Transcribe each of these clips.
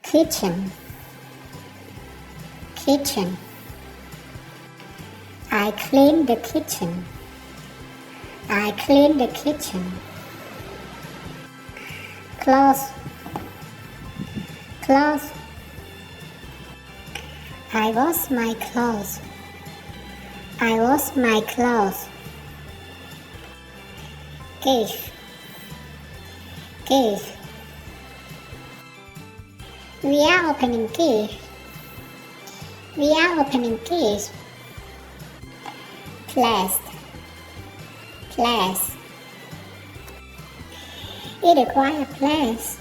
kitchen, kitchen. I clean the kitchen. I clean the kitchen. Clothes, clothes. I wash my clothes. I wash my clothes. Case, case. We are opening case. We are opening case. Class, class. It requires class.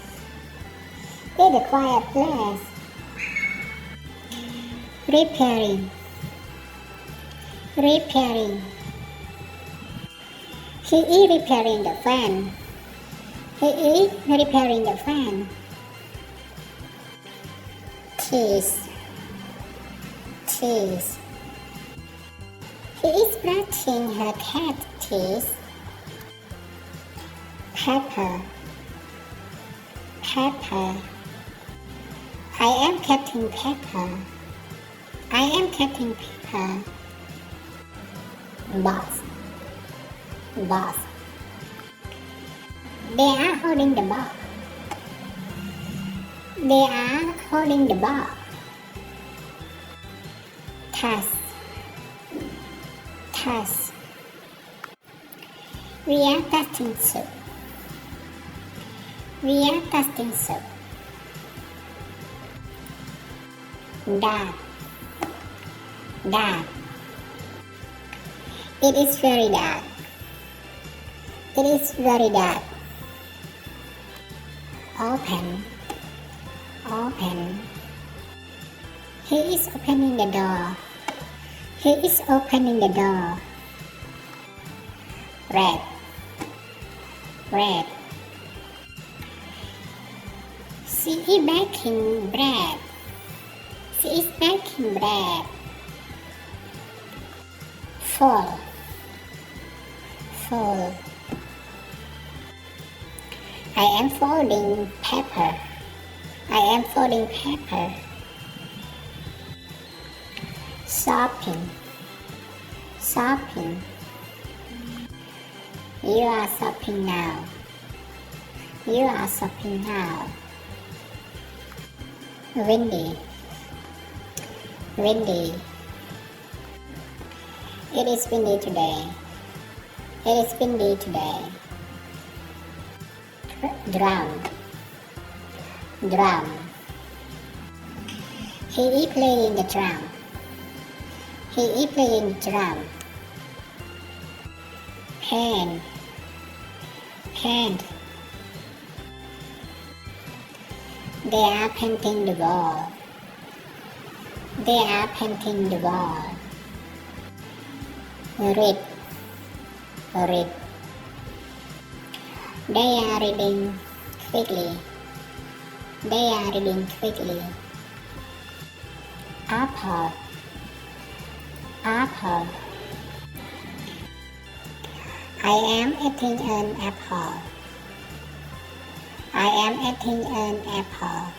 It requires class. Repairing, repairing. He is repairing the fan. He is repairing the fan. Cheese, cheese. He is brushing her cat teeth. Pepper, pepper. I am cutting pepper. I am cutting pepper. Box, box. They are holding the box. They are holding the box. Task, task. We are testing soup. We are testing soup. Dark, dark. It is very dark. It is very dark. Open, open. He is opening the door. He is opening the door. Red, red. She is baking bread. She is baking bread. Fall, fall. I am folding paper. I am folding paper. Shopping, shopping. You are shopping now. You are shopping now. Windy, windy. It is windy today. It is windy today. Drum, drum. He is playing the drum. He is playing the drum. Paint, paint. They are painting the wall. They are painting the wall. Read, read. They are reading quickly. They are reading quickly. Apple, apple. I am eating an apple. I am eating an apple.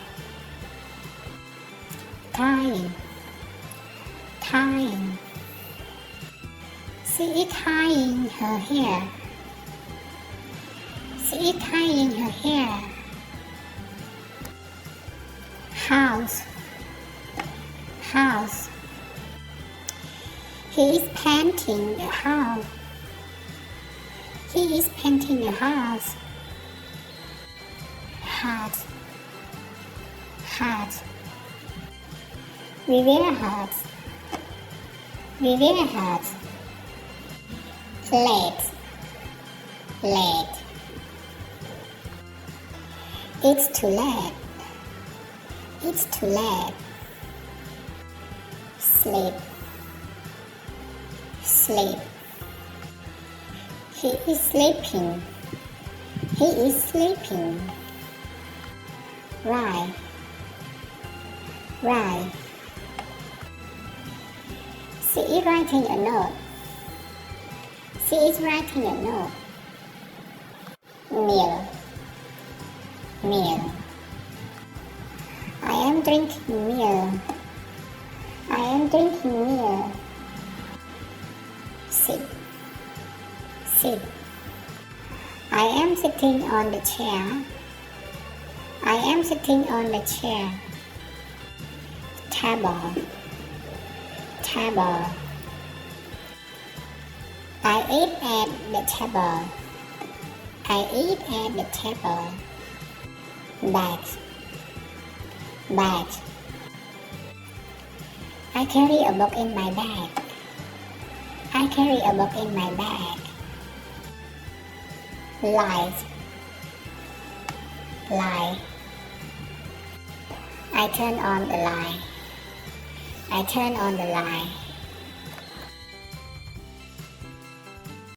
Tying, tying. She is tying her hair. She is tying her hair. House, house. He is painting a house. He is painting a house. Hat, hat. We wear hats. We wear hats. Late, late. It's too late. It's too late. Sleep, sleep. He is sleeping. He is sleeping. Write, write. She is writing a note. She is writing a note. Meal, meal. I am drinking milk. I am drinking milk. Sit. Sit. I am sitting on the chair. I am sitting on the chair. Table. Table. I eat at the table. I eat at the table. Bag. Bag. I carry a book in my bag. I carry a book in my bag. Light. Light. I turn on the light. I turn on the light.